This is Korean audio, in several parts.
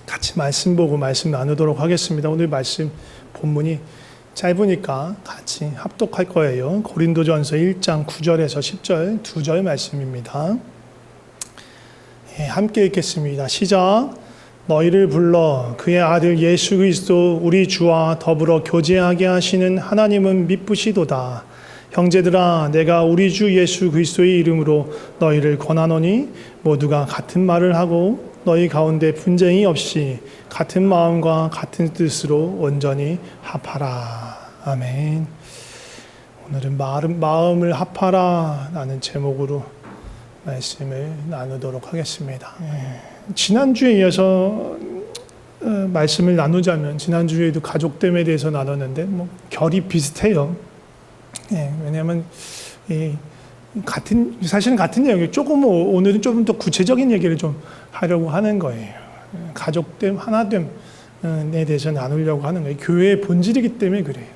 같이 말씀 보고 말씀 나누도록 하겠습니다. 오늘 말씀 본문이 짧으니까 같이 합독할 거예요. 고린도전서 1장 9절에서 10절 2절 말씀입니다. 함께 읽겠습니다. 시작. 너희를 불러 그의 아들 예수 그리스도 우리 주와 더불어 교제하게 하시는 하나님은 미쁘시도다. 형제들아, 내가 우리 주 예수 그리스도의 이름으로 너희를 권하노니 모두가 같은 말을 하고 너희 가운데 분쟁이 없이 같은 마음과 같은 뜻으로 온전히 합하라. 아멘. 오늘은 마음을 합하라 라는 제목으로 말씀을 나누도록 하겠습니다. 지난주에 이어서 말씀을 나누자면 지난주에도 가족됨에 대해서 나눴는데 결이 비슷해요. 왜냐하면 사실은 같은 내용이에요. 조금 오늘은 좀 더 구체적인 얘기를 좀 하려고 하는 거예요. 가족됨, 하나됨에 대해서 나누려고 하는 거예요. 교회의 본질이기 때문에 그래요.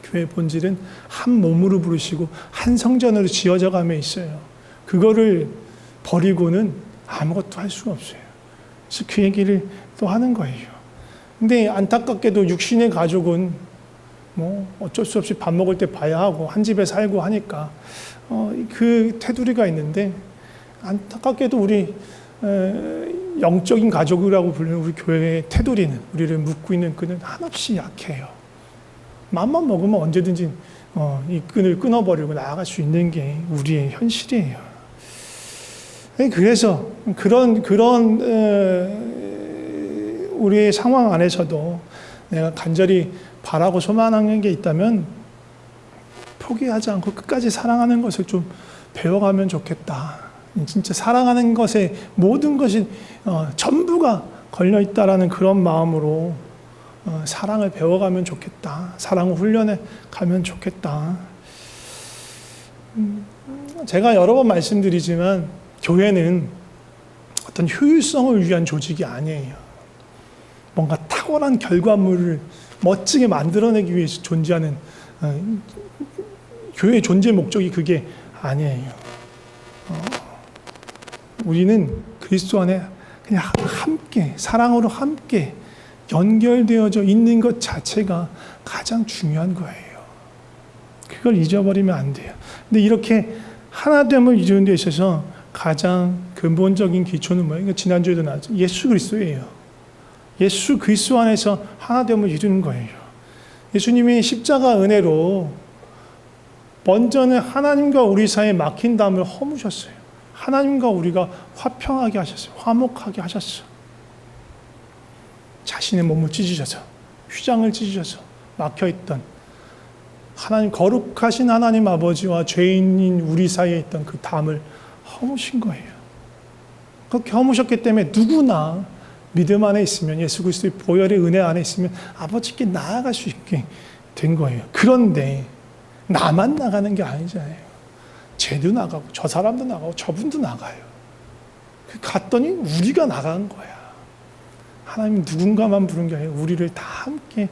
교회의 본질은 한 몸으로 부르시고 한 성전으로 지어져 가며 있어요. 그거를 버리고는 아무것도 할 수가 없어요. 그래서 그 얘기를 또 하는 거예요. 근데 안타깝게도 육신의 가족은 어쩔 수 없이 밥 먹을 때 봐야 하고 한 집에 살고 하니까 그 테두리가 있는데, 안타깝게도 우리 영적인 가족이라고 불리는 우리 교회의 테두리는, 우리를 묶고 있는 끈은 한없이 약해요. 마음만 먹으면 언제든지 이 끈을 끊어버리고 나아갈 수 있는 게 우리의 현실이에요. 그래서 그런 우리의 상황 안에서도 내가 간절히 바라고 소망하는 게 있다면 포기하지 않고 끝까지 사랑하는 것을 좀 배워가면 좋겠다. 진짜 사랑하는 것에 모든 것이 전부가 걸려있다라는 그런 마음으로 사랑을 배워가면 좋겠다. 사랑을 훈련해 가면 좋겠다. 제가 여러 번 말씀드리지만 교회는 어떤 효율성을 위한 조직이 아니에요. 뭔가 탁월한 결과물을 멋지게 만들어내기 위해서 존재하는 교회의 존재 목적이 그게 아니에요. 우리는 그리스도 안에 그냥 함께, 사랑으로 함께 연결되어져 있는 것 자체가 가장 중요한 거예요. 그걸 잊어버리면 안 돼요. 근데 이렇게 하나됨을 이루는 데 있어서 가장 근본적인 기초는 뭐예요? 지난주에도 나왔죠. 예수 그리스도예요. 예수 그리스도 안에서 하나됨을 이루는 거예요. 예수님이 십자가 은혜로 먼저는 하나님과 우리 사이에 막힌 담을 허무셨어요. 하나님과 우리가 화평하게 하셨어요. 화목하게 하셨어요. 자신의 몸을 찢으셔서, 휘장을 찢으셔서 막혀있던 하나님, 거룩하신 하나님 아버지와 죄인인 우리 사이에 있던 그 담을 허무신 거예요. 그렇게 허무셨기 때문에 누구나 믿음 안에 있으면, 예수 그리스도의 보혈의 은혜 안에 있으면 아버지께 나아갈 수 있게 된 거예요. 그런데 나만 나가는 게 아니잖아요. 쟤도 나가고 저 사람도 나가고 저분도 나가요. 갔더니 우리가 나간 거야. 하나님 누군가만 부른 게 아니라 우리를 다 함께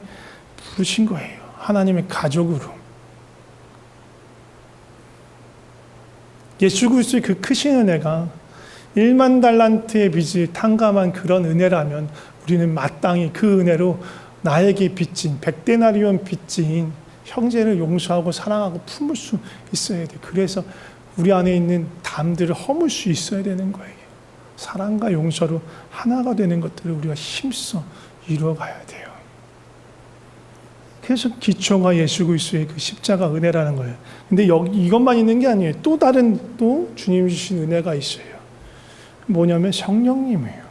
부르신 거예요. 하나님의 가족으로. 예수 그리스도의 그 크신 은혜가 1만 달란트의 빚을 탕감한 그런 은혜라면 우리는 마땅히 그 은혜로 나에게 빚진 100데나리온 빚진 형제를 용서하고 사랑하고 품을 수 있어야 돼. 그래서 우리 안에 있는 담들을 허물 수 있어야 되는 거예요. 사랑과 용서로 하나가 되는 것들을 우리가 힘써 이루어가야 돼요. 그래서 기초가 예수 그리스도의 그 십자가 은혜라는 거예요. 근데 이것만 있는 게 아니에요. 또 다른 주님 주신 은혜가 있어요. 뭐냐면 성령님이에요.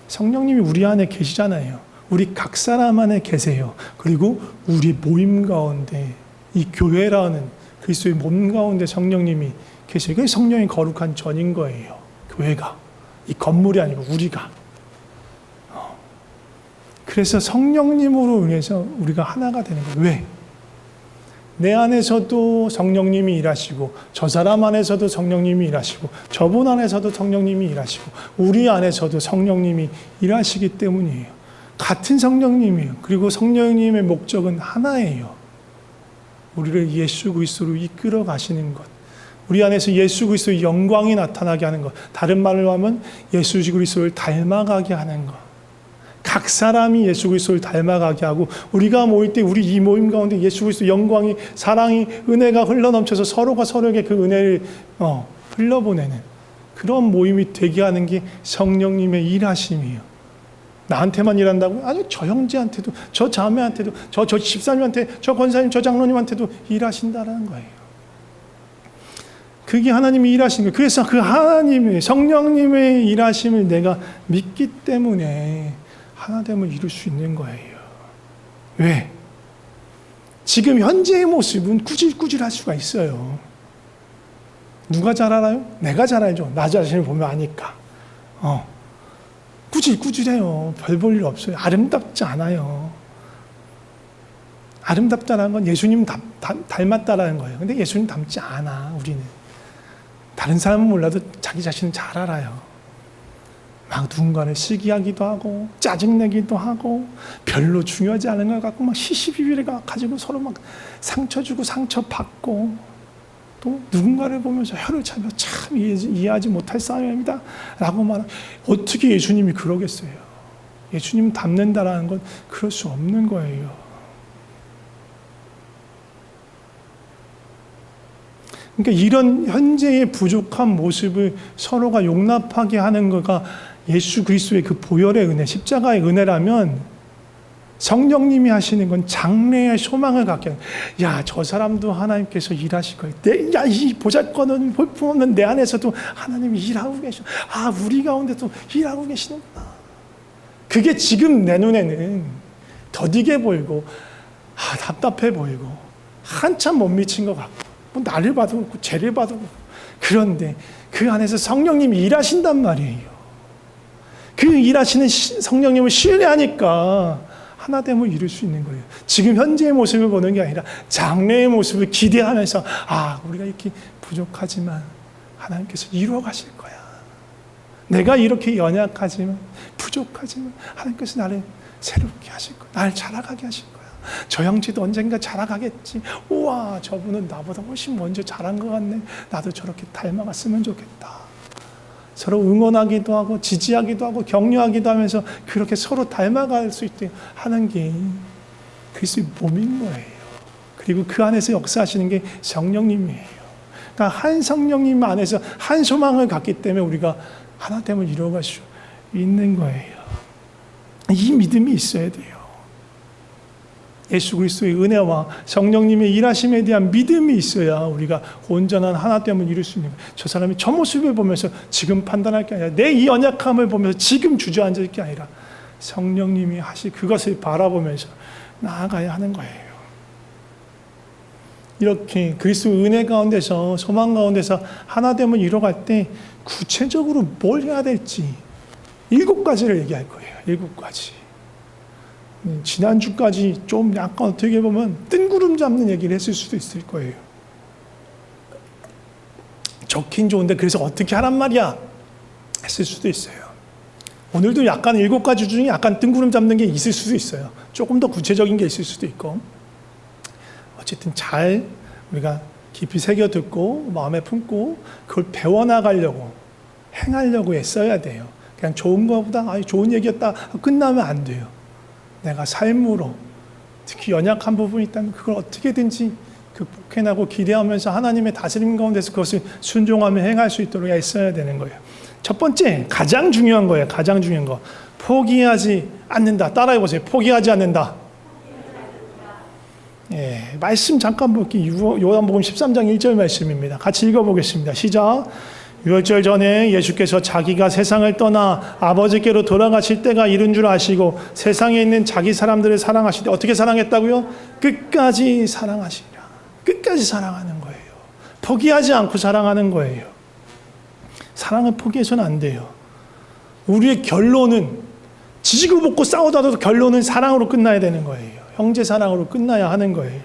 성령님이 우리 안에 계시잖아요. 우리 각 사람 안에 계세요. 그리고 우리 모임 가운데, 이 교회라는 그리스도의 몸 가운데 성령님이 계세요. 그게 성령이 거룩한 전인 거예요. 교회가. 이 건물이 아니고 우리가. 그래서 성령님으로 인해서 우리가 하나가 되는 거예요. 왜? 내 안에서도 성령님이 일하시고, 저 사람 안에서도 성령님이 일하시고, 저분 안에서도 성령님이 일하시고, 우리 안에서도 성령님이 일하시기 때문이에요. 같은 성령님이에요. 그리고 성령님의 목적은 하나예요. 우리를 예수 그리스도로 이끌어 가시는 것. 우리 안에서 예수 그리스도의 영광이 나타나게 하는 것. 다른 말로 하면 예수 그리스도를 닮아가게 하는 것. 각 사람이 예수 그리스도를 닮아가게 하고 우리가 모일 때 우리 이 모임 가운데 예수 그리스도 영광이 사랑이 은혜가 흘러넘쳐서 서로가 서로에게 그 은혜를 흘려보내는 그런 모임이 되게 하는 게 성령님의 일하심이에요. 나한테만 일한다고요? 아니 저 형제한테도 저 자매한테도 저 집사님한테 저 권사님 저 장로님한테도 일하신다라는 거예요. 그게 하나님이 일하신 거예요. 그래서 그 하나님의 성령님의 일하심을 내가 믿기 때문에 하나됨을 이룰 수 있는 거예요. 왜? 지금 현재의 모습은 꾸질꾸질할 수가 있어요. 누가 잘 알아요? 내가 잘 알죠. 나 자신을 보면 아니까. 꾸질꾸질해요. 별 볼 일 없어요. 아름답지 않아요. 아름답다는 건 예수님 닮았다라는 거예요. 근데 예수님 닮지 않아, 우리는. 다른 사람은 몰라도 자기 자신은 잘 알아요. 막 누군가를 시기하기도 하고 짜증내기도 하고 별로 중요하지 않은 걸 갖고 막 시시비비를 가지고 서로 막 상처 주고 상처 받고 또 누군가를 보면서 혀를 차며 참 이해하지 못할 사람입니다 라고 말하면 어떻게 예수님이 그러겠어요. 예수님 닮는다라는 건 그럴 수 없는 거예요. 그러니까 이런 현재의 부족한 모습을 서로가 용납하게 하는 거가 예수 그리스도의 그 보혈의 은혜, 십자가의 은혜라면 성령님이 하시는 건 장래의 소망을 갖게 하는 거예요. 야, 저 사람도 하나님께서 일하실 거예요. 야, 이 보잘것없는 볼품없는 내 안에서도 하나님이 일하고 계셔. 아, 우리 가운데도 일하고 계시는구나. 그게 지금 내 눈에는 더디게 보이고 답답해 보이고 한참 못 미친 것 같고 나를 봐도 그렇고 쟤를 봐도 그렇고 그런데 그 안에서 성령님이 일하신단 말이에요. 그 일하시는 성령님을 신뢰하니까 하나됨을 이룰 수 있는 거예요. 지금 현재의 모습을 보는 게 아니라 장래의 모습을 기대하면서 우리가 이렇게 부족하지만 하나님께서 이루어 가실 거야. 내가 이렇게 연약하지만 부족하지만 하나님께서 나를 새롭게 하실 거야. 나를 자라가게 하실 거야. 저 형제도 언젠가 자라가겠지. 우와, 저분은 나보다 훨씬 먼저 자란 것 같네. 나도 저렇게 닮아갔으면 좋겠다. 서로 응원하기도 하고 지지하기도 하고 격려하기도 하면서 그렇게 서로 닮아갈 수 있게 하는 게 그리스도의 몸인 거예요. 그리고 그 안에서 역사하시는 게 성령님이에요. 그러니까 한 성령님 안에서 한 소망을 갖기 때문에 우리가 하나됨을 이루어갈 수 있는 거예요. 이 믿음이 있어야 돼요. 예수 그리스도의 은혜와 성령님의 일하심에 대한 믿음이 있어야 우리가 온전한 하나됨을 이룰 수 있는 거예요. 저 사람이 저 모습을 보면서 지금 판단할 게 아니라 내 이 연약함을 보면서 지금 주저앉을 게 아니라 성령님이 하실 그것을 바라보면서 나아가야 하는 거예요. 이렇게 그리스도 은혜 가운데서 소망 가운데서 하나됨을 이뤄갈 때 구체적으로 뭘 해야 될지 7가지를 얘기할 거예요. 7가지. 지난주까지 좀 약간 어떻게 보면 뜬구름 잡는 얘기를 했을 수도 있을 거예요. 좋긴 좋은데 그래서 어떻게 하란 말이야? 했을 수도 있어요. 오늘도 약간 7가지 중에 약간 뜬구름 잡는 게 있을 수도 있어요. 조금 더 구체적인 게 있을 수도 있고. 어쨌든 잘 우리가 깊이 새겨 듣고 마음에 품고 그걸 배워나가려고 행하려고 애써야 돼요. 그냥 좋은 거보다 좋은 얘기였다 끝나면 안 돼요. 내가 삶으로 특히 연약한 부분이 있다면 그걸 어떻게든지 극복해나고 기대하면서 하나님의 다스림 가운데서 그것을 순종하며 행할 수 있도록 애써야 되는 거예요. 첫 번째, 가장 중요한 거예요. 가장 중요한 거. 포기하지 않는다. 따라해보세요. 포기하지 않는다. 예, 말씀 잠깐 볼게요. 요한복음 13장 1절 말씀입니다. 같이 읽어보겠습니다. 시작. 유월절 전에 예수께서 자기가 세상을 떠나 아버지께로 돌아가실 때가 이른 줄 아시고 세상에 있는 자기 사람들을 사랑하실 때 어떻게 사랑했다고요? 끝까지 사랑하시리라. 끝까지 사랑하는 거예요. 포기하지 않고 사랑하는 거예요. 사랑을 포기해서는 안 돼요. 우리의 결론은 지지고 볶고 싸우다도 결론은 사랑으로 끝나야 되는 거예요. 형제 사랑으로 끝나야 하는 거예요.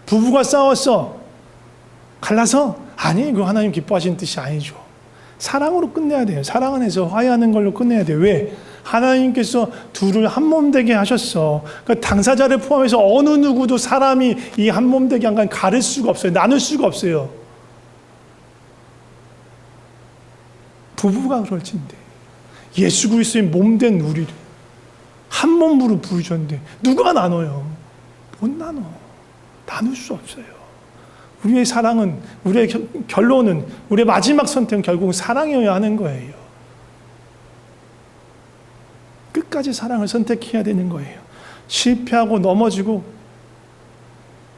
부부가 싸웠어. 갈라서? 아니, 그 하나님 기뻐하시는 뜻이 아니죠. 사랑으로 끝내야 돼요. 사랑 안에서 화해하는 걸로 끝내야 돼요. 왜? 하나님께서 둘을 한 몸 되게 하셨어. 그러니까 당사자를 포함해서 어느 누구도 사람이 이 한 몸 되게 한 건 가를 수가 없어요. 나눌 수가 없어요. 부부가 그럴진데 예수 그리스도의 몸 된 우리를 한 몸으로 부르셨는데 누가 나눠요? 못 나눠. 나눌 수 없어요. 우리의 사랑은, 우리의 결론은, 우리의 마지막 선택은 결국은 사랑이어야 하는 거예요. 끝까지 사랑을 선택해야 되는 거예요. 실패하고 넘어지고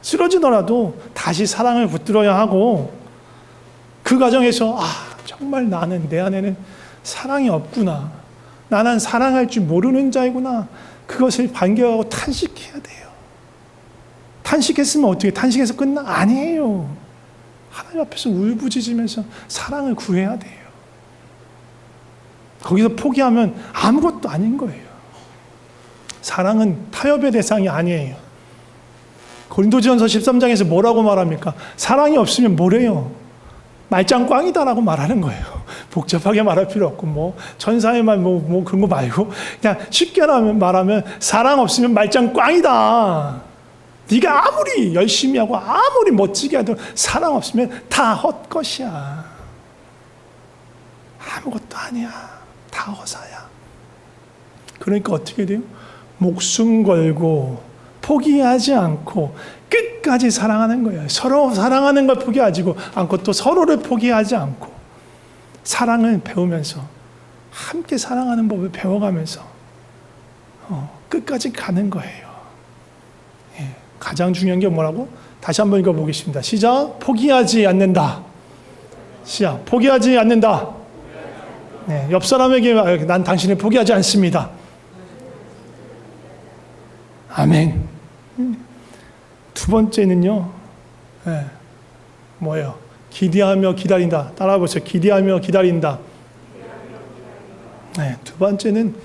쓰러지더라도 다시 사랑을 붙들어야 하고, 그 과정에서 정말 나는, 내 안에는 사랑이 없구나, 나는 사랑할 줄 모르는 자이구나, 그것을 반겨하고 탄식해야 돼요. 탄식했으면 어떻게, 탄식해서 끝나? 아니에요. 하나님 앞에서 울부짖으면서 사랑을 구해야 돼요. 거기서 포기하면 아무것도 아닌 거예요. 사랑은 타협의 대상이 아니에요. 고린도전서 13장에서 뭐라고 말합니까? 사랑이 없으면 뭐래요? 말짱꽝이다라고 말하는 거예요. 복잡하게 말할 필요 없고, 천사의 말, 그런 거 말고, 그냥 쉽게 말하면, 사랑 없으면 말짱꽝이다. 네가 아무리 열심히 하고, 아무리 멋지게 하도 사랑 없으면 다 헛것이야. 아무것도 아니야. 다 허사야. 그러니까 어떻게 돼요? 목숨 걸고, 포기하지 않고, 끝까지 사랑하는 거예요. 서로 사랑하는 걸 포기하지 않고, 또 서로를 포기하지 않고, 사랑을 배우면서, 함께 사랑하는 법을 배워가면서, 끝까지 가는 거예요. 예. 가장 중요한 게 뭐라고? 다시 한번 읽어보겠습니다. 시작. 포기하지 않는다. 시작. 포기하지 않는다. 네. 옆 사람에게, 난 당신을 포기하지 않습니다. 아멘. 두 번째는요, 뭐예요? 기대하며 기다린다. 따라해보세요. 기대하며 기다린다. 네, 두 번째는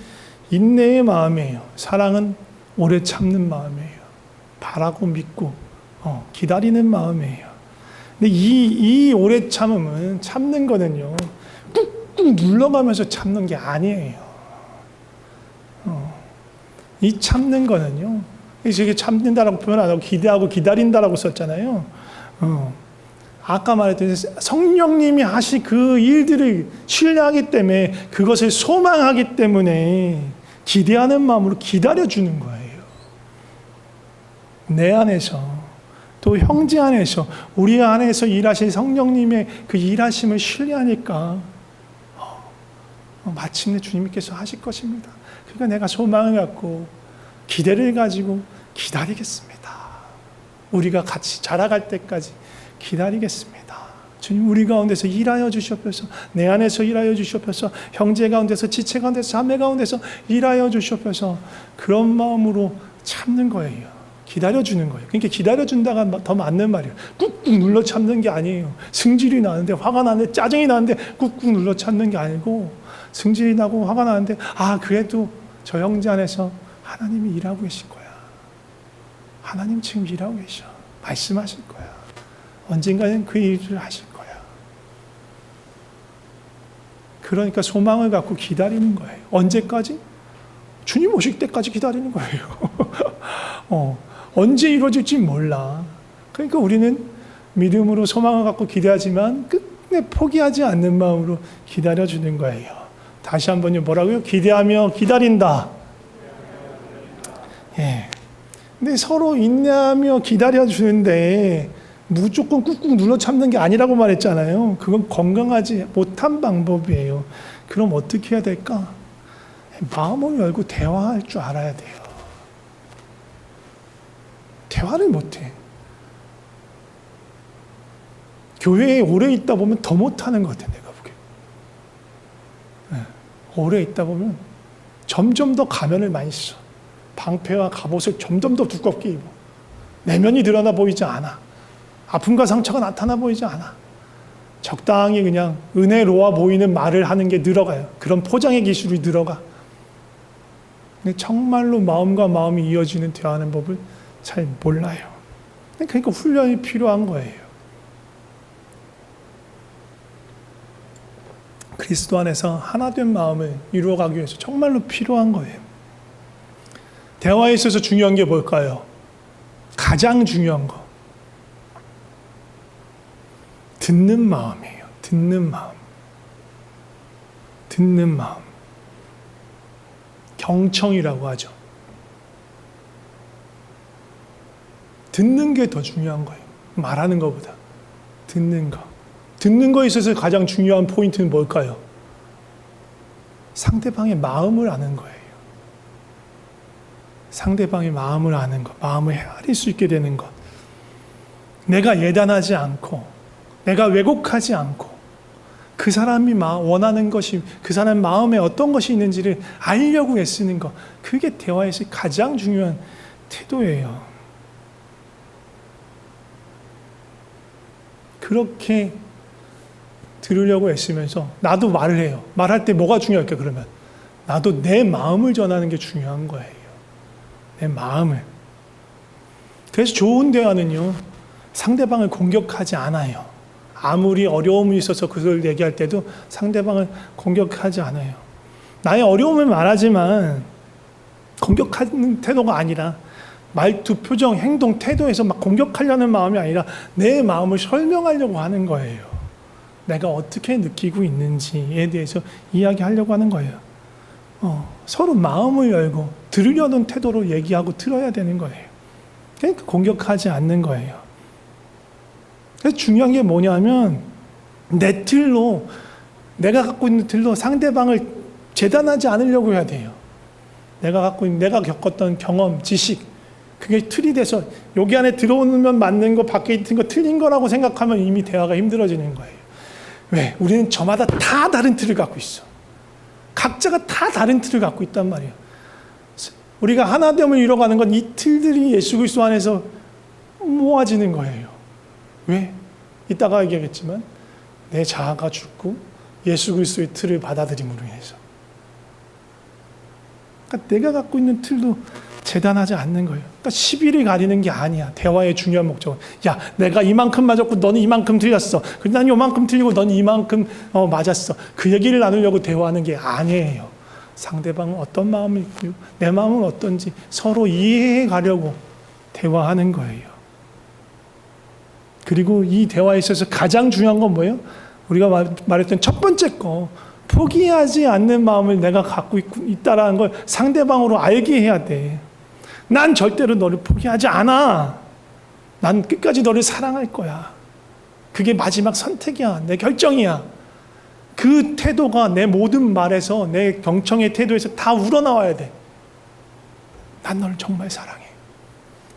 인내의 마음이에요. 사랑은 오래 참는 마음이에요. 바라고 믿고, 기다리는 마음이에요. 근데 이 오래 참는 거는요, 꾹꾹 눌러가면서 참는 게 아니에요. 이 참는 거는요, 이게 참는다라고 표현 안 하고 기대하고 기다린다라고 썼잖아요. 아까 말했듯이 성령님이 하신 그 일들을 신뢰하기 때문에, 그것을 소망하기 때문에 기대하는 마음으로 기다려주는 거예요. 내 안에서, 또 형제 안에서, 우리 안에서 일하신 성령님의 그 일하심을 신뢰하니까 마침내 주님께서 하실 것입니다. 그러니까 내가 소망을 갖고 기대를 가지고 기다리겠습니다. 우리가 같이 자라갈 때까지 기다리겠습니다. 주님, 우리 가운데서 일하여 주시옵소서. 내 안에서 일하여 주시옵소서. 형제 가운데서, 지체 가운데서, 자매 가운데서 일하여 주시옵소서. 그런 마음으로 참는 거예요. 기다려주는 거예요. 그러니까 기다려준다가 더 맞는 말이에요. 꾹꾹 눌러 참는 게 아니에요. 승질이 나는데, 화가 나는데, 짜증이 나는데 꾹꾹 눌러 참는 게 아니고, 승질이 나고 화가 나는데, 그래도 저 형제 안에서 하나님이 일하고 계실 거야. 하나님 지금 일하고 계셔. 말씀하실 거야. 언젠가는 그 일을 하실 거야. 그러니까 소망을 갖고 기다리는 거예요. 언제까지? 주님 오실 때까지 기다리는 거예요. 언제 이루어질지 몰라. 그러니까 우리는 믿음으로 소망을 갖고 기대하지만 끝내 포기하지 않는 마음으로 기다려주는 거예요. 다시 한번요, 뭐라고요? 기대하며 기다린다. 예. 근데 서로 인내하며 기다려주는데 무조건 꾹꾹 눌러 참는 게 아니라고 말했잖아요. 그건 건강하지 못한 방법이에요. 그럼 어떻게 해야 될까? 마음을 열고 대화할 줄 알아야 돼요. 대화를 못해. 교회에 오래 있다 보면 더 못하는 것 같아요, 내가 보기에. 오래 있다 보면 점점 더 가면을 많이 써. 방패와 갑옷을 점점 더 두껍게 입어. 내면이 드러나 보이지 않아. 아픔과 상처가 나타나 보이지 않아. 적당히 그냥 은혜로워 보이는 말을 하는 게 늘어가요. 그런 포장의 기술이 늘어가. 근데 정말로 마음과 마음이 이어지는 대화하는 법을 잘 몰라요. 그러니까 훈련이 필요한 거예요. 그리스도 안에서 하나된 마음을 이루어가기 위해서 정말로 필요한 거예요. 대화에 있어서 중요한 게 뭘까요? 가장 중요한 거. 듣는 마음이에요. 듣는 마음. 듣는 마음. 경청이라고 하죠. 듣는 게 더 중요한 거예요. 말하는 것보다. 듣는 거. 듣는 거에 있어서 가장 중요한 포인트는 뭘까요? 상대방의 마음을 아는 거예요. 상대방의 마음을 아는 것, 마음을 헤아릴 수 있게 되는 것. 내가 예단하지 않고, 내가 왜곡하지 않고, 그 사람이 원하는 것이, 그 사람 마음에 어떤 것이 있는지를 알려고 애쓰는 것. 그게 대화에서 가장 중요한 태도예요. 그렇게 들으려고 애쓰면서 나도 말을 해요. 말할 때 뭐가 중요할까 그러면? 나도 내 마음을 전하는 게 중요한 거예요. 내 마음을. 그래서 좋은 대화는요, 상대방을 공격하지 않아요. 아무리 어려움이 있어서 그걸 얘기할 때도 상대방을 공격하지 않아요. 나의 어려움을 말하지만 공격하는 태도가 아니라 말투, 표정, 행동, 태도에서 막 공격하려는 마음이 아니라 내 마음을 설명하려고 하는 거예요. 내가 어떻게 느끼고 있는지에 대해서 이야기하려고 하는 거예요. 서로 마음을 열고 들으려는 태도로 얘기하고 들어야 되는 거예요. 그러니까 공격하지 않는 거예요. 그래서 중요한 게 뭐냐면 내 틀로, 내가 갖고 있는 틀로 상대방을 재단하지 않으려고 해야 돼요. 내가 갖고 있는, 내가 겪었던 경험, 지식, 그게 틀이 돼서 여기 안에 들어오면 맞는 거, 밖에 있는 거 틀린 거라고 생각하면 이미 대화가 힘들어지는 거예요. 왜? 우리는 저마다 다 다른 틀을 갖고 있어. 각자가 다 다른 틀을 갖고 있단 말이에요. 우리가 하나됨을 이뤄가는 건 이 틀들이 예수 그리스도 안에서 모아지는 거예요. 왜? 이따가 얘기하겠지만 내 자아가 죽고 예수 그리스도의 틀을 받아들임으로 인해서. 그러니까 내가 갖고 있는 틀도 재단하지 않는 거예요. 그러니까 시비를 가리는 게 아니야. 대화의 중요한 목적은. 야, 내가 이만큼 맞았고 너는 이만큼 틀렸어. 난 이만큼 틀리고 너는 이만큼 맞았어. 그 얘기를 나누려고 대화하는 게 아니에요. 상대방은 어떤 마음이 있고 내 마음은 어떤지 서로 이해해 가려고 대화하는 거예요. 그리고 이 대화에 있어서 가장 중요한 건 뭐예요? 우리가 말했던 첫 번째 거, 포기하지 않는 마음을 내가 갖고 있다라는 걸 상대방으로 알게 해야 돼. 난 절대로 너를 포기하지 않아. 난 끝까지 너를 사랑할 거야. 그게 마지막 선택이야. 내 결정이야. 그 태도가 내 모든 말에서, 내 경청의 태도에서 다 우러나와야 돼. 난 너를 정말 사랑해.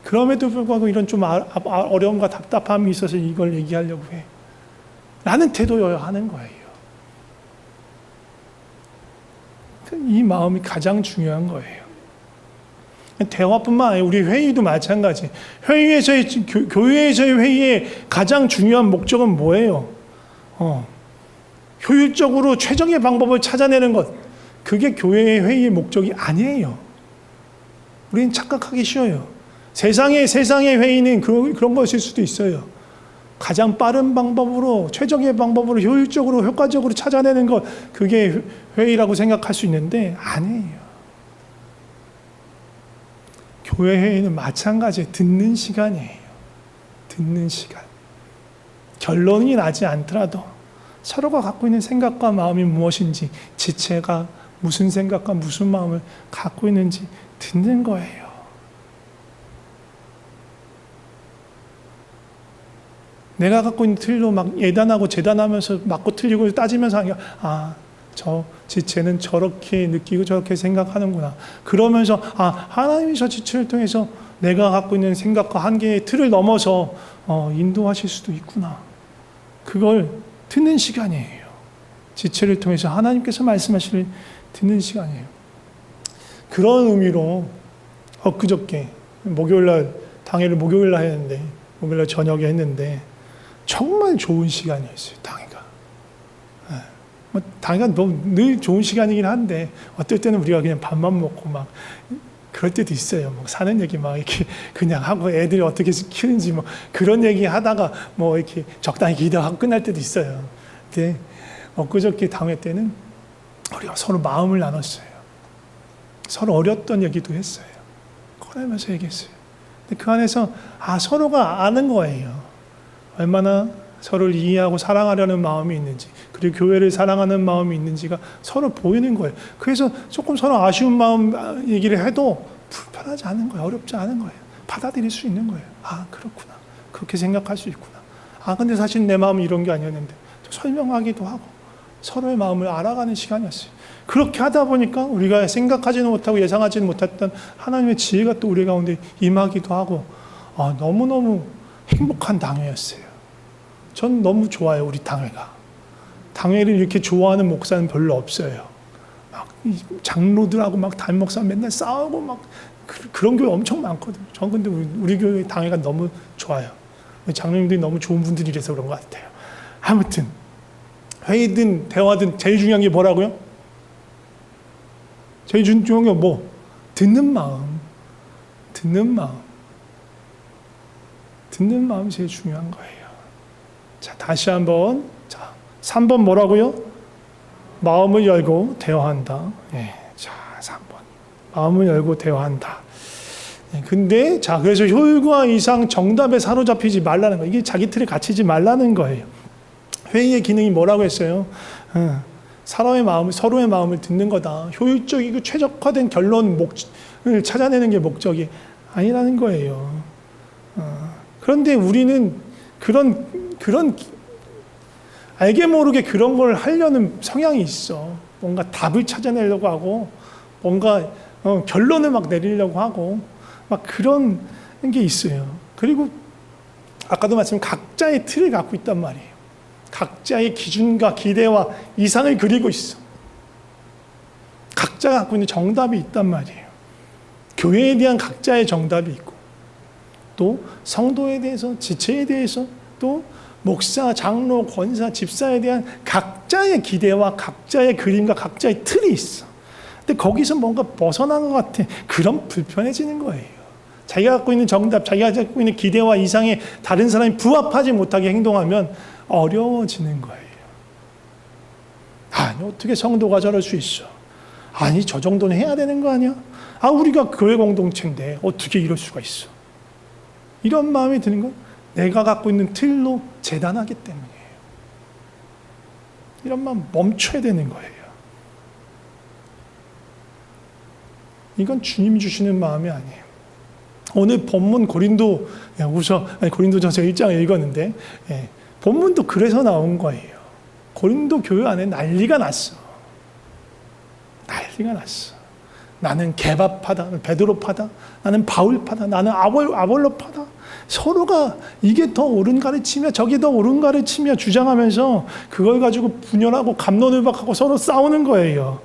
그럼에도 불구하고 이런 좀 어려움과 답답함이 있어서 이걸 얘기하려고 해. 라는 태도여야 하는 거예요. 이 마음이 가장 중요한 거예요. 대화뿐만 아니라 우리 회의도 마찬가지. 교회에서의 회의의 가장 중요한 목적은 뭐예요? 효율적으로 최적의 방법을 찾아내는 것. 그게 교회의 회의의 목적이 아니에요. 우리는 착각하기 쉬워요. 세상의 회의는 그런 것일 수도 있어요. 가장 빠른 방법으로, 최적의 방법으로, 효율적으로, 효과적으로 찾아내는 것, 그게 회의라고 생각할 수 있는데 아니에요. 교회 회의는 마찬가지예요. 듣는 시간이에요. 듣는 시간. 결론이 나지 않더라도 서로가 갖고 있는 생각과 마음이 무엇인지, 지체가 무슨 생각과 무슨 마음을 갖고 있는지 듣는 거예요. 내가 갖고 있는 틀로 막 예단하고 재단하면서 맞고 틀리고 따지면서 하니까 저 지체는 저렇게 느끼고 저렇게 생각하는구나. 그러면서 하나님이 저 지체를 통해서 내가 갖고 있는 생각과 한계의 틀을 넘어서 인도하실 수도 있구나. 그걸 듣는 시간이에요. 지체를 통해서 하나님께서 말씀하시는 듣는 시간이에요. 그런 의미로 엊그저께 목요일날, 당일을 목요일날 했는데, 목요일날 저녁에 했는데 정말 좋은 시간이었어요. 당회가. 당회가 늘 좋은 시간이긴 한데 어떨 때는 우리가 그냥 밥만 먹고 막 그럴 때도 있어요. 뭐 사는 얘기 막 이렇게 그냥 하고 애들이 어떻게 키우는지 뭐 그런 얘기 하다가 뭐 이렇게 적당히 기도하고 끝날 때도 있어요. 근데 엊그저께 당회 때는 우리가 서로 마음을 나눴어요. 서로 어렸던 얘기도 했어요. 꺼내면서 얘기했어요. 근데 그 안에서 서로가 아는 거예요. 얼마나 서로를 이해하고 사랑하려는 마음이 있는지, 그리고 교회를 사랑하는 마음이 있는지가 서로 보이는 거예요. 그래서 조금 서로 아쉬운 마음 얘기를 해도 불편하지 않은 거예요. 어렵지 않은 거예요. 받아들일 수 있는 거예요. 아, 그렇구나. 그렇게 생각할 수 있구나. 아, 근데 사실 내 마음은 이런 게 아니었는데 설명하기도 하고 서로의 마음을 알아가는 시간이었어요. 그렇게 하다 보니까 우리가 생각하지는 못하고 예상하지는 못했던 하나님의 지혜가 또 우리 가운데 임하기도 하고 너무너무 행복한 당회였어요. 전 너무 좋아요, 우리 당회가. 당회를 이렇게 좋아하는 목사는 별로 없어요. 막 장로들하고 막 담임 목사 맨날 싸우고 막 그런 교회 엄청 많거든요. 전 근데 우리 교회 당회가 너무 좋아요. 장로님들이 너무 좋은 분들이라서 그런 것 같아요. 아무튼 회의든 대화든 제일 중요한 게 뭐라고요? 제일 중요한 게 뭐? 듣는 마음. 듣는 마음이 제일 중요한 거예요. 자, 다시 한번. 자, 3번 뭐라고요? 마음을 열고 대화한다. 예. 자, 3번. 마음을 열고 대화한다. 근데 자, 그래서 효율과 이상 정답에 사로잡히지 말라는 거예요. 이게 자기 틀에 갇히지 말라는 거예요. 회의의 기능이 뭐라고 했어요? 서로의 마음을 듣는 거다. 효율적이고 최적화된 결론을 찾아내는 게 목적이 아니라는 거예요. 그런데 우리는 그런 알게 모르게 그런 걸 하려는 성향이 있어. 뭔가 답을 찾아내려고 하고, 뭔가 결론을 막 내리려고 하고, 막 그런 게 있어요. 그리고 아까도 말씀드린 각자의 틀을 갖고 있단 말이에요. 각자의 기준과 기대와 이상을 그리고 있어. 각자가 갖고 있는 정답이 있단 말이에요. 교회에 대한 각자의 정답이 있고, 또 성도에 대해서, 지체에 대해서, 또 목사, 장로, 권사, 집사에 대한 각자의 기대와 각자의 그림과 각자의 틀이 있어. 근데 거기서 뭔가 벗어난 것 같아. 그럼 불편해지는 거예요. 자기가 갖고 있는 정답, 자기가 갖고 있는 기대와 이상에 다른 사람이 부합하지 못하게 행동하면 어려워지는 거예요. 아니, 어떻게 성도가 저럴 수 있어? 아니, 저 정도는 해야 되는 거 아니야? 아, 우리가 교회 공동체인데 어떻게 이럴 수가 있어? 이런 마음이 드는 건 내가 갖고 있는 틀로 재단하기 때문이에요. 이런 마음 멈춰야 되는 거예요. 이건 주님 주시는 마음이 아니에요. 오늘 본문 고린도전서 1장을 읽었는데, 본문도 그래서 나온 거예요. 고린도 교회 안에 난리가 났어. 난리가 났어. 나는 개바파다, 나는 베드로파다, 나는 바울파다, 나는 아볼로파다. 서로가 이게 더 옳은 가르치며 저게 더 옳은 가르치며 주장하면서 그걸 가지고 분열하고 갑론을박하고 서로 싸우는 거예요.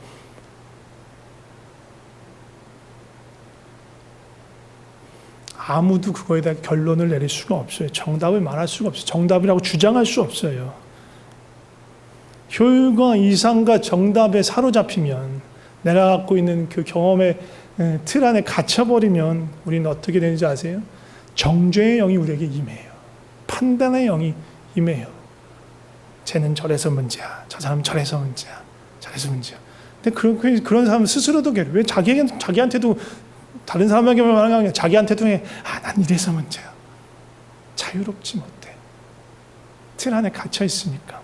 아무도 그거에 대한 결론을 내릴 수가 없어요. 정답을 말할 수가 없어요. 정답이라고 주장할 수 없어요. 효율과 이상과 정답에 사로잡히면, 내가 갖고 있는 그 경험의 틀 안에 갇혀버리면 우리는 어떻게 되는지 아세요? 정죄의 영이 우리에게 임해요. 판단의 영이 임해요. 쟤는 저래서 문제야. 저 사람은 저래서 문제야. 저래서 문제야. 근데 그런 사람은 스스로도 왜 자기한테도 다른 사람에게만 말하는 게 아니라 자기한테도 난 이래서 문제야. 자유롭지 못해. 틀 안에 갇혀 있으니까.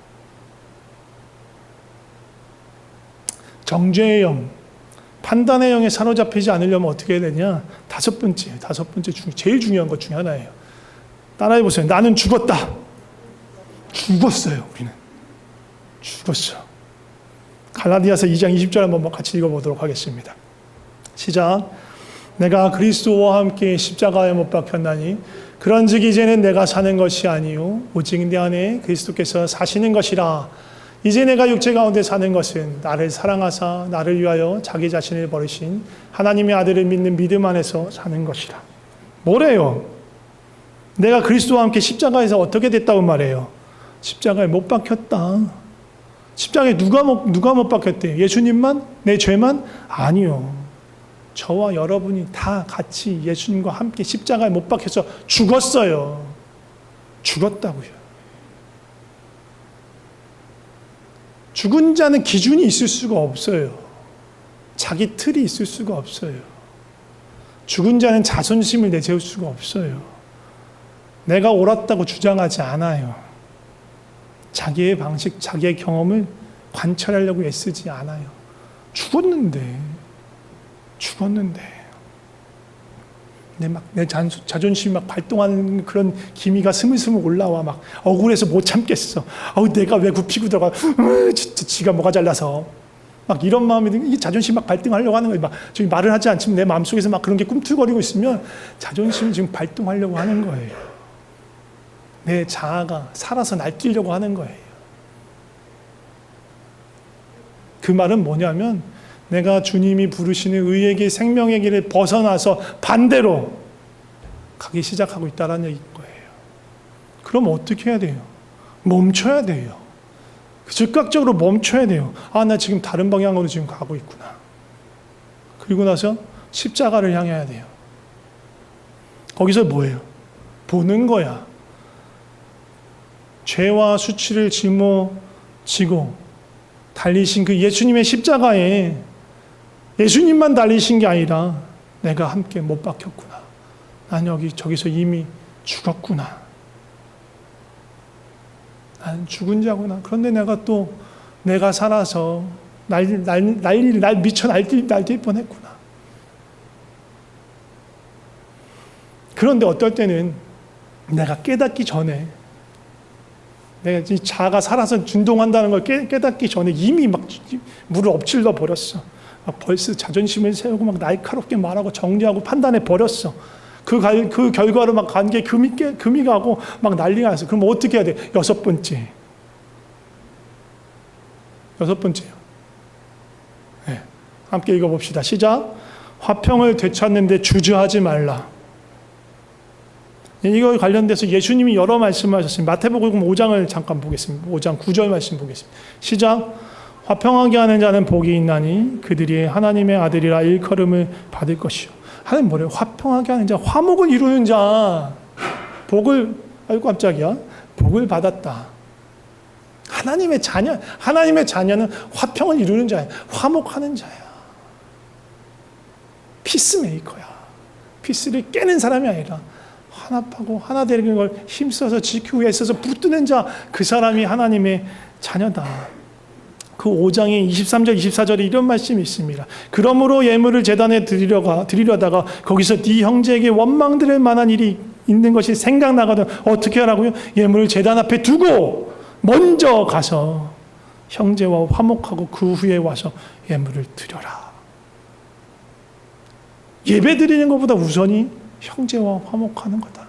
정죄의 영, 판단의 영에 사로잡히지 않으려면 어떻게 해야 되냐? 다섯 번째 제일 중요한 것 중에 하나예요. 따라해 보세요. 나는 죽었다. 죽었어요. 우리는 죽었어. 갈라디아서 2장 20절 한번 같이 읽어보도록 하겠습니다. 시작. 내가 그리스도와 함께 십자가에 못 박혔나니 그런즉 이제는 내가 사는 것이 아니요 오직 내 안에 그리스도께서 사시는 것이라. 이제 내가 육체 가운데 사는 것은 나를 사랑하사 나를 위하여 자기 자신을 버리신 하나님의 아들을 믿는 믿음 안에서 사는 것이라. 뭐래요? 내가 그리스도와 함께 십자가에서 어떻게 됐다고 말해요? 십자가에 못 박혔다. 십자가에 누가 못 박혔대요? 예수님만? 내 죄만? 아니요. 저와 여러분이 다 같이 예수님과 함께 십자가에 못 박혀서 죽었어요. 죽었다고요. 죽은 자는 기준이 있을 수가 없어요. 자기 틀이 있을 수가 없어요. 죽은 자는 자존심을 내세울 수가 없어요. 내가 옳았다고 주장하지 않아요. 자기의 방식, 자기의 경험을 관철하려고 애쓰지 않아요. 죽었는데 내 자존심이 막 발동하는 그런 기미가 스물스물 올라와. 막 억울해서 못 참겠어. 내가 왜 굽히고 들어가. 진짜 지가 뭐가 잘나서. 막 이런 마음이, 이 자존심 막 발동하려고 하는 거예요. 막 저기 말을 하지 않지만 내 마음속에서 막 그런 게 꿈틀거리고 있으면 자존심이 지금 발동하려고 하는 거예요. 내 자아가 살아서 날뛰려고 하는 거예요. 그 말은 뭐냐면 내가 주님이 부르시는 의의 길, 생명의 길을 벗어나서 반대로 가기 시작하고 있다는 얘기인 거예요. 그럼 어떻게 해야 돼요? 멈춰야 돼요. 즉각적으로 멈춰야 돼요. 나 지금 다른 방향으로 지금 가고 있구나. 그리고 나서 십자가를 향해야 돼요. 거기서 뭐예요? 보는 거야. 죄와 수치를 짊어지고 달리신 그 예수님의 십자가에 예수님만 달리신 게 아니라 내가 함께 못 박혔구나. 난 저기서 이미 죽었구나. 난 죽은 자구나. 그런데 내가 살아서 미쳐 날뛸 뻔했구나. 그런데 어떨 때는 내가 깨닫기 전에 내가 이 자아가 살아서 준동한다는 걸 깨닫기 전에 이미 막 물을 엎질러 버렸어. 벌써 자존심을 세우고 막 날카롭게 말하고 정리하고 판단해 버렸어. 그 결과로 막 관계 금이 가고 막 난리가 났어. 그럼 어떻게 해야 돼? 여섯 번째예요. 네. 함께 읽어봅시다. 시작. 화평을 되찾는데 주저하지 말라. 이거 관련돼서 예수님이 여러 말씀을 하셨습니다. 마태복음 5장을 잠깐 보겠습니다. 5장 9절 말씀 보겠습니다. 시작. 화평하게 하는 자는 복이 있나니 그들이 하나님의 아들이라 일컬음을 받을 것이요. 하나님 뭐래요? 화평하게 하는 자, 화목을 이루는 자, 아이고 깜짝이야. 복을 받았다. 하나님의 자녀는 화평을 이루는 자야. 화목하는 자야. 피스메이커야. 피스를 깨는 사람이 아니라 화합하고 하나 되는 걸 힘써서 지키고 애써서 붙드는 자, 그 사람이 하나님의 자녀다. 그 5장의 23절 24절에 이런 말씀이 있습니다. 그러므로 예물을 제단에 드리려다가 거기서 네 형제에게 원망드릴 만한 일이 있는 것이 생각나거든 어떻게 하라고요? 예물을 제단 앞에 두고 먼저 가서 형제와 화목하고 그 후에 와서 예물을 드려라. 예배 드리는 것보다 우선이 형제와 화목하는 거다.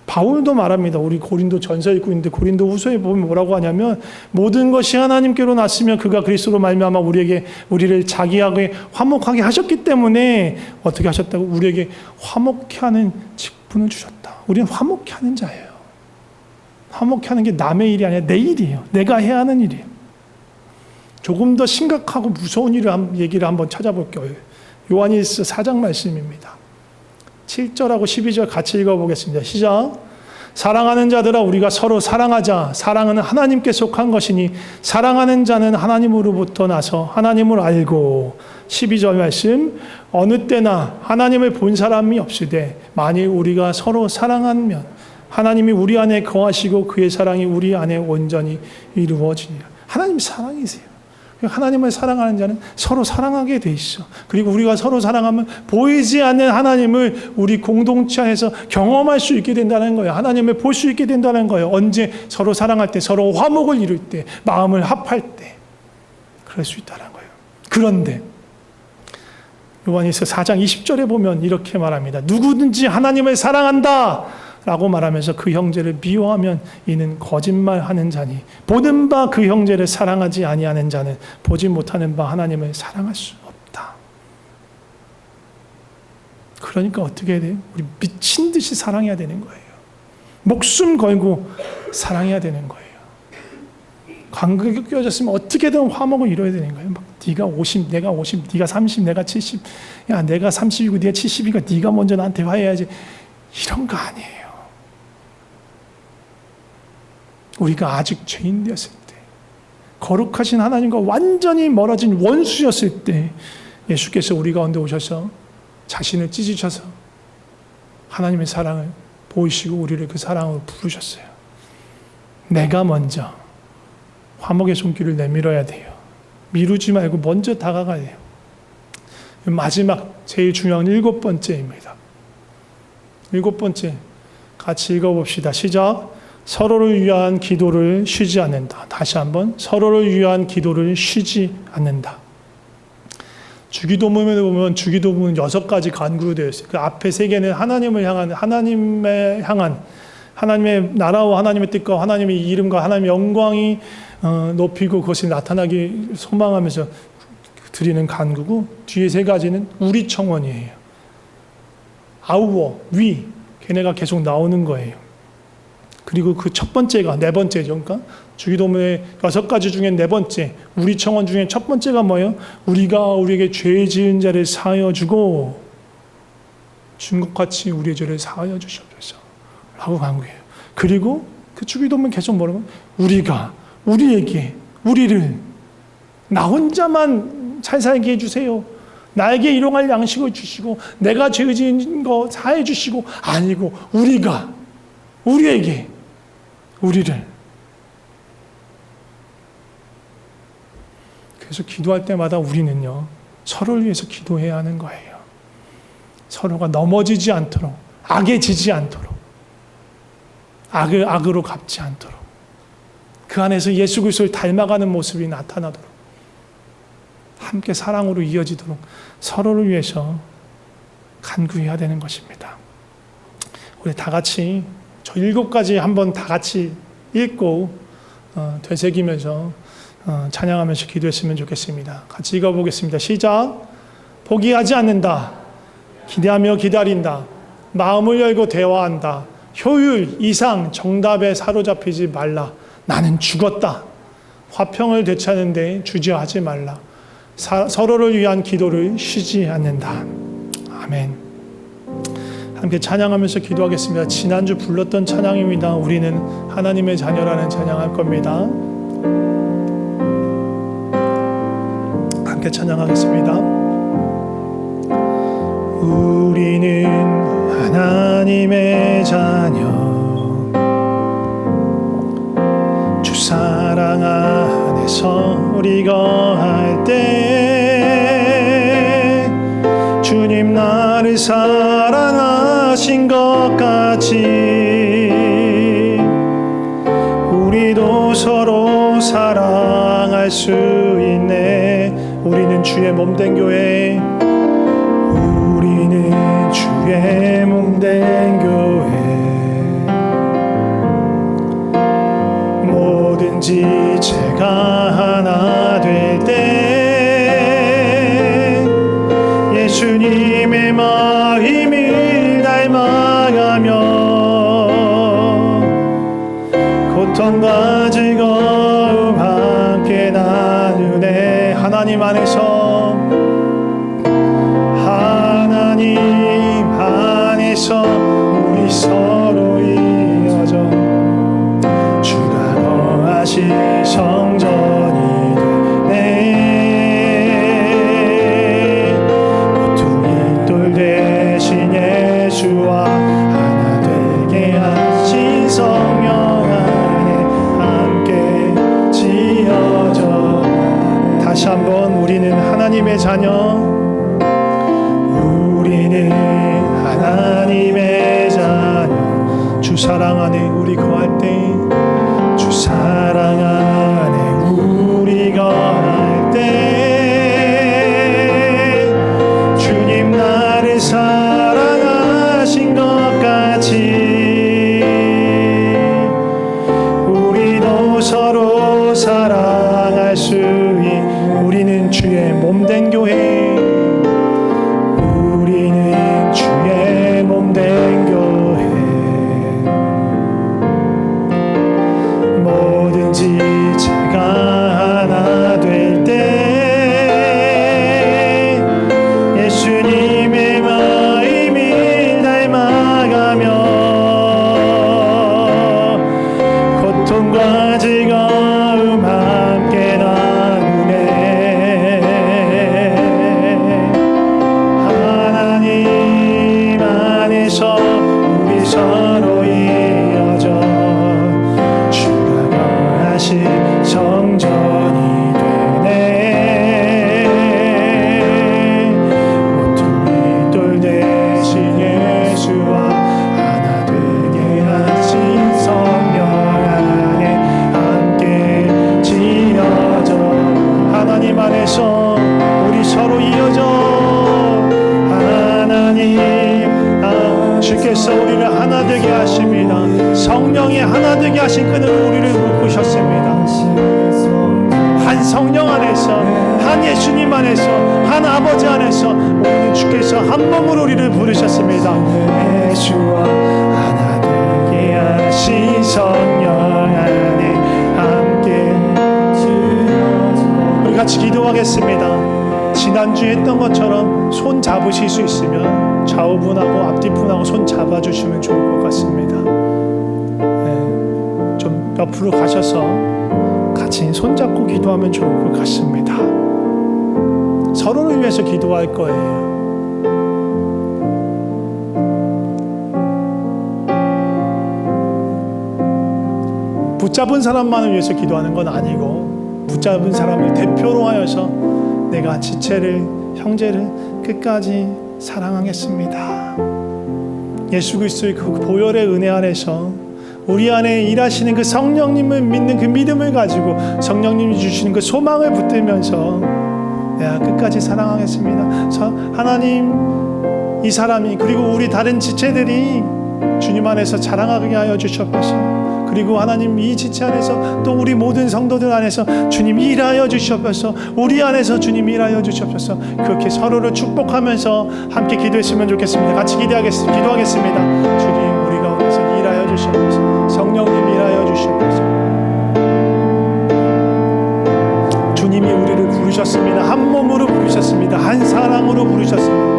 바울도 말합니다. 우리 고린도 전서 읽고 있는데 고린도 후서에 보면 뭐라고 하냐면 모든 것이 하나님께로 났으며 그가 그리스도로 말미암아 우리를 자기에게 화목하게 하셨기 때문에 어떻게 하셨다고? 우리에게 화목케 하는 직분을 주셨다. 우리는 화목케 하는 자예요. 화목케 하는 게 남의 일이 아니라 내 일이에요. 내가 해야 하는 일이에요. 조금 더 심각하고 무서운 얘기를 한번 찾아볼게요. 요한일서 4장 말씀입니다. 7절하고 12절 같이 읽어보겠습니다. 시작. 사랑하는 자들아 우리가 서로 사랑하자. 사랑은 하나님께 속한 것이니 사랑하는 자는 하나님으로부터 나서 하나님을 알고. 12절 말씀. 어느 때나 하나님을 본 사람이 없으되 만일 우리가 서로 사랑하면 하나님이 우리 안에 거하시고 그의 사랑이 우리 안에 온전히 이루어지니라. 하나님 사랑이세요. 하나님을 사랑하는 자는 서로 사랑하게 돼 있어. 그리고 우리가 서로 사랑하면 보이지 않는 하나님을 우리 공동체 안에서 경험할 수 있게 된다는 거예요. 하나님을 볼 수 있게 된다는 거예요. 언제? 서로 사랑할 때, 서로 화목을 이룰 때, 마음을 합할 때 그럴 수 있다는 거예요. 그런데 요한일서 4장 20절에 보면 이렇게 말합니다. 누구든지 하나님을 사랑한다 라고 말하면서 그 형제를 미워하면 이는 거짓말하는 자니 보는 바 그 형제를 사랑하지 아니하는 자는 보지 못하는 바 하나님을 사랑할 수 없다. 그러니까 어떻게 해야 돼요? 우리 미친 듯이 사랑해야 되는 거예요. 목숨 걸고 사랑해야 되는 거예요. 관계가 껴졌으면 어떻게든 화목을 이뤄야 되는 거예요. 막 네가 50, 내가 50, 네가 30, 내가 70. 야, 내가 30이고 네가 70이니까 네가 먼저 나한테 화해해야지. 이런 거 아니에요. 우리가 아직 죄인 되었을 때, 거룩하신 하나님과 완전히 멀어진 원수였을 때 예수께서 우리 가운데 오셔서 자신을 찢으셔서 하나님의 사랑을 보이시고 우리를 그 사랑으로 부르셨어요. 내가 먼저 화목의 손길을 내밀어야 돼요. 미루지 말고 먼저 다가가야 돼요. 마지막 제일 중요한 7번째입니다. 7번째 같이 읽어봅시다. 시작. 서로를 위한 기도를 쉬지 않는다. 다시 한번 서로를 위한 기도를 쉬지 않는다. 주기도문에 보면 주기도문은 6가지 간구로 되어 있어요. 그 앞에 3개는 하나님을 향한 하나님의 나라와 하나님의 뜻과 하나님의 이름과 하나님의 영광이 높이고 그것이 나타나기 소망하면서 드리는 간구고, 뒤에 3가지는 우리 청원이에요. 아우어, 위, 걔네가 계속 나오는 거예요. 그리고 그 첫 번째가 4번째죠. 그러니까 주기도문의 6가지 중에 4번째, 우리 청원 중에 첫 번째가 뭐예요? 우리가 우리에게 죄 지은 자를 사하여 주고 준 것 같이 우리의 죄를 사하여 주시옵소서 라고 간구해요. 그리고 그 주기도문 계속 뭐라고? 우리가 우리에게 우리를 나 혼자만 잘 살게 해주세요. 나에게 일용할 양식을 주시고 내가 죄 지은 거 사해 주시고, 아니고 우리가 우리에게 우리를. 그래서 기도할 때마다 우리는요, 서로를 위해서 기도해야 하는 거예요. 서로가 넘어지지 않도록, 악에 지지 않도록, 악을 악으로 갚지 않도록, 그 안에서 예수 그리스도를 닮아가는 모습이 나타나도록, 함께 사랑으로 이어지도록 서로를 위해서 간구해야 되는 것입니다. 우리 다 같이 저 7가지 한번 다 같이 읽고 되새기면서 찬양하면서 기도했으면 좋겠습니다. 같이 읽어보겠습니다. 시작. 포기하지 않는다. 기대하며 기다린다. 마음을 열고 대화한다. 효율, 이상, 정답에 사로잡히지 말라. 나는 죽었다. 화평을 되찾는데 주저하지 말라. 서로를 위한 기도를 쉬지 않는다. 아멘. 함께 찬양하면서 기도하겠습니다. 지난주 불렀던 찬양입니다. 우리는 하나님의 자녀라는 찬양할 겁니다. 함께 찬양하겠습니다. 우리는 하나님의 자녀, 주 사랑 안에서 우리 거할 때 주님 나를 사랑하신 것 같이 우리도 서로 사랑할 수 있네. 우리는 주의 몸된 교회, 우리는 주의 몸된 교회, 뭐든지 제가 하나 될 때 예수님의 마음을 닮아가며 고통과 즐거움 함께 나누네. 하나님 안에서, 하나님 안에서 우리 서로 이어져 주가 거하실 성전이 되네. 고통이 돌 대신 예수와 하나 되게 하신 성령 안에 함께 지어져. 다시 한번 우리는 하나님의 자녀, 우리는 하나님의 자녀, 주 사랑 안에 우리 거할 때, 주 사랑 안에 우리 거할 때 주님 나를 사랑하신 것 같이 우리도 서로 사랑할 수 있는, 우리는 주의 몸된 교회, 우리는 주의 몸된 교회, 뭐든지 제가 하나 될 때 예수님의 마음을 닮아가며 고통과 즐거움 함께 나누네. 안에서 우리 서로 이어져 하나님 주께서 우리를 하나 되게 하십니다. 성령이 하나 되게 하신 끈으로 우리를 묶으셨습니다. 한 성령 안에서, 한 예수님 안에서, 한 아버지 안에서 우리는 주께서 한 몸으로 우리를 부르셨습니다. 예수와 하나 되게 하신 성령 안에 함께 우리 같이 기도하겠습니다. 지난주에 했던 것처럼 손 잡으실 수 있으면 좌우분하고 앞뒤분하고 손 잡아주시면 좋을 것 같습니다. 좀 옆으로 가셔서 같이 손잡고 기도하면 좋을 것 같습니다. 서로를 위해서 기도할 거예요. 붙잡은 사람만을 위해서 기도하는 건 아니고 붙잡은 사람을 대표로 하여서 내가 지체를, 형제를 끝까지 사랑하겠습니다. 예수 그리스도의 그 보혈의 은혜 안에서 우리 안에 일하시는 그 성령님을 믿는 그 믿음을 가지고 성령님이 주시는 그 소망을 붙들면서 내가 끝까지 사랑하겠습니다. 하나님, 이 사람이 그리고 우리 다른 지체들이 주님 안에서 자랑하게 하여 주시옵소서. 그리고 하나님, 이 지체 안에서 또 우리 모든 성도들 안에서 주님 일하여 주시옵소서. 우리 안에서 주님 일하여 주시옵소서. 그렇게 서로를 축복하면서 함께 기도했으면 좋겠습니다. 같이 기도하겠습니다. 주님, 우리 가운데서 일하여 주시옵소서. 성령님 일하여 주시옵소서. 주님이 우리를 부르셨습니다. 한 몸으로 부르셨습니다. 한 사랑으로 부르셨습니다.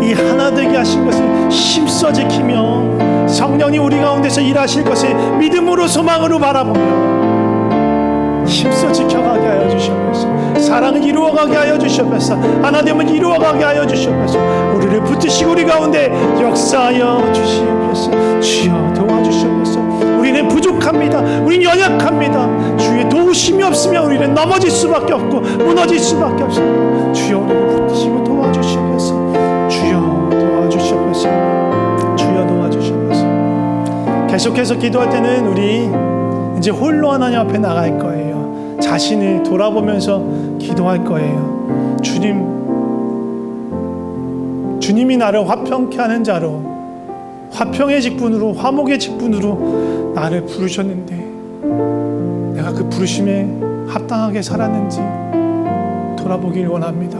이 하나 되게 하신 것을 힘써 지키며 성령이 우리 가운데서 일하실 것을 믿음으로 소망으로 바라보며 힘써 지켜가게 하여 주시옵소서. 사랑을 이루어가게 하여 주시옵소서. 하나됨을 이루어가게 하여 주시옵소서. 우리를 붙드시고 우리 가운데 역사하여 주시옵소서. 주여 도와주시옵소서. 우리는 부족합니다. 우리는 연약합니다. 주의 도우심이 없으면 우리는 넘어질 수밖에 없고 무너질 수밖에 없습니다. 주여 우리를 붙드시고 도와주시옵소서. 주여 도와주시옵소서. 주여 도와주시옵소서. 계속해서 기도할 때는 우리 이제 홀로 하나님 앞에 나갈 거예요. 자신을 돌아보면서 기도할 거예요. 주님이 나를 화평케 하는 자로, 화평의 직분으로, 화목의 직분으로 나를 부르셨는데 내가 그 부르심에 합당하게 살았는지 돌아보길 원합니다.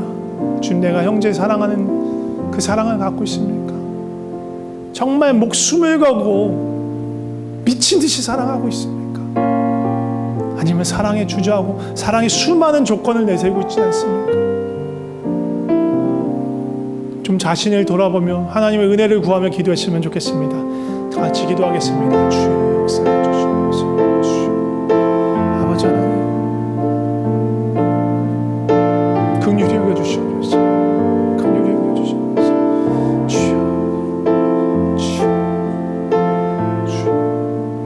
주님, 내가 형제 사랑하는 그 사랑을 갖고 있습니까? 정말 목숨을 걸고 미친 듯이 사랑하고 있습니까? 아니면 사랑에 주저하고 사랑의 수많은 조건을 내세우고 있지 않습니까? 좀 자신을 돌아보며 하나님의 은혜를 구하며 기도했으면 좋겠습니다. 같이 기도하겠습니다. 주여 역사해 주시옵소서. 주여 아버지 하나님, 긍휼히 여겨 주시옵소서. 긍휼히 여겨 주시옵소서. 주여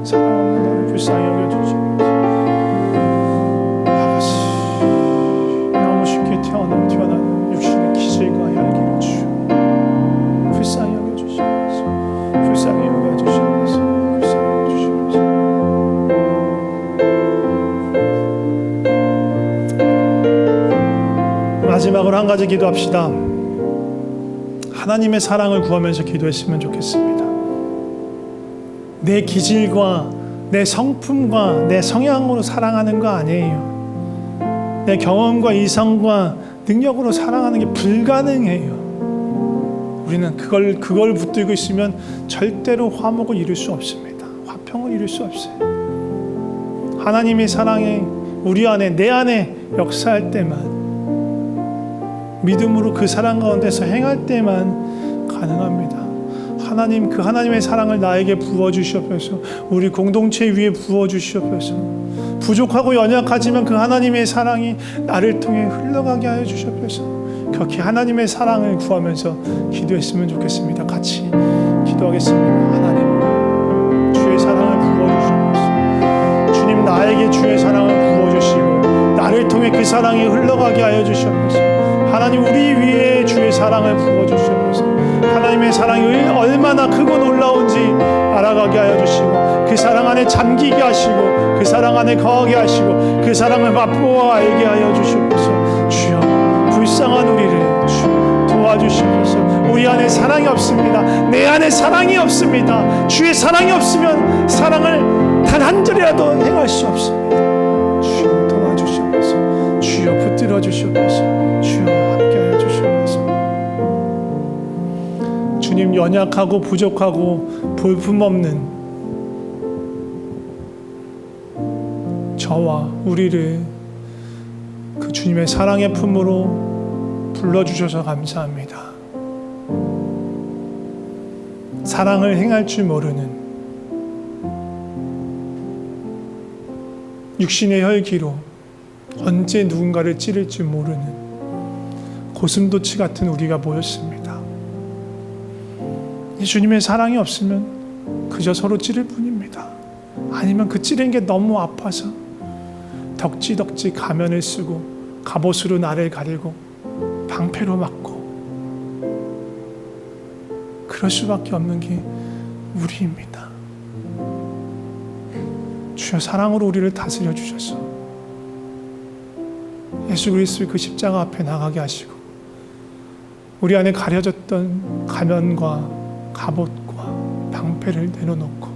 사랑 없는 나를 불쌍히 여겨 주시옵소서. 아버지, 너무 쉽게 튀어나오는 육신의 기질과 열기를 주여 불쌍히 여겨 주시옵소서. 불쌍히 여겨 주시옵소서. 불쌍히 여겨 주시옵소서. 마지막으로 한 가지 기도합시다. 하나님의 사랑을 구하면서 기도했으면 좋겠습니다. 내 기질과 내 성품과 내 성향으로 사랑하는 거 아니에요. 내 경험과 이성과 능력으로 사랑하는 게 불가능해요. 우리는 그걸 붙들고 있으면 절대로 화목을 이룰 수 없습니다. 화평을 이룰 수 없어요. 하나님의 사랑이 우리 안에, 내 안에 역사할 때만, 믿음으로 그 사랑 가운데서 행할 때만 가능합니다. 하나님, 그 하나님의 사랑을 나에게 부어주시옵소서. 우리 공동체 위에 부어주시옵소서. 부족하고 연약하지만 그 하나님의 사랑이 나를 통해 흘러가게 하여 주시옵소서. 그렇게 하나님의 사랑을 구하면서 기도했으면 좋겠습니다. 같이 기도하겠습니다. 하나님, 주의 사랑을 부어주시옵소서. 주님, 나에게 주의 사랑을 부어주시고 나를 통해 그 사랑이 흘러가게 하여 주시옵소서. 하나님, 우리 위에 주의 사랑을 부어주시옵소서. 하나님의 사랑이 얼마나 크고 놀라운지 알아가게 하여 주시고 그 사랑 안에 잠기게 하시고 그 사랑 안에 거하게 하시고 그 사랑을 맛보아 알게 하여 주시옵소서. 주여 불쌍한 우리를 주여 도와주시옵소서. 우리 안에 사랑이 없습니다. 내 안에 사랑이 없습니다. 주의 사랑이 없으면 사랑을 단 한 절이라도 행할 수 없습니다. 주여 도와주시옵소서. 주여 붙들어 주시옵소서. 주여 함께하여 주시옵소서. 주님, 연약하고 부족하고 볼품없는 저와 우리를 그 주님의 사랑의 품으로 불러주셔서 감사합니다. 사랑을 행할 줄 모르는 육신의 혈기로 언제 누군가를 찌를 줄 모르는 고슴도치 같은 우리가 모였습니다. 이 주님의 사랑이 없으면 그저 서로 찌를 뿐입니다. 아니면 그 찌른 게 너무 아파서 덕지덕지 가면을 쓰고 갑옷으로 나를 가리고 방패로 막고 그럴 수밖에 없는 게 우리입니다. 주여 사랑으로 우리를 다스려 주셔서 예수 그리스도의 그 십자가 앞에 나가게 하시고 우리 안에 가려졌던 가면과 갑옷과 방패를 내려놓고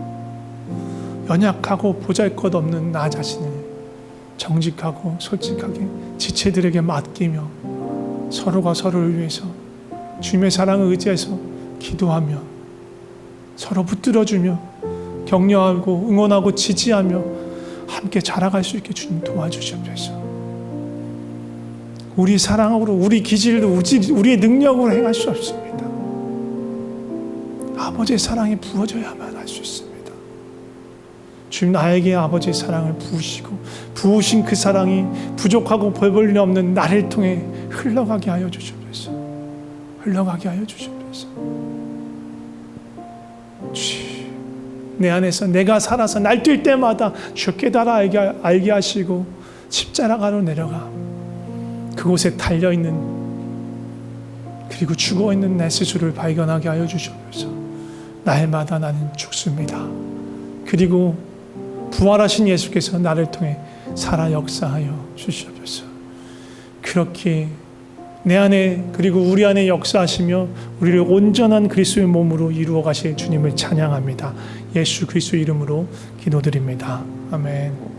연약하고 보잘것없는 나 자신을 정직하고 솔직하게 지체들에게 맡기며 서로가 서로를 위해서 주님의 사랑을 의지해서 기도하며 서로 붙들어주며 격려하고 응원하고 지지하며 함께 자라갈 수 있게 주님 도와주시옵소서. 우리 사랑으로 우리 기질로 우리의 능력으로 행할 수 없습니다. 아버지의 사랑이 부어져야만 할 수 있습니다. 주님, 나에게 아버지의 사랑을 부으시고 부으신 그 사랑이 부족하고 벌벌 일 없는 나를 통해 흘러가게 하여 주시옵소서. 흘러가게 하여 주시옵소서. 내 안에서 내가 살아서 날뛸 때마다 주 깨달아 알게 하시고 십자가로 내려가 그곳에 달려있는 그리고 죽어있는 내 스스로를 발견하게 하여 주시옵소서. 날마다 나는 죽습니다. 그리고 부활하신 예수께서 나를 통해 살아 역사하여 주시옵소서. 그렇게 내 안에 그리고 우리 안에 역사하시며 우리를 온전한 그리스도의 몸으로 이루어 가실 주님을 찬양합니다. 예수 그리스도 이름으로 기도드립니다. 아멘.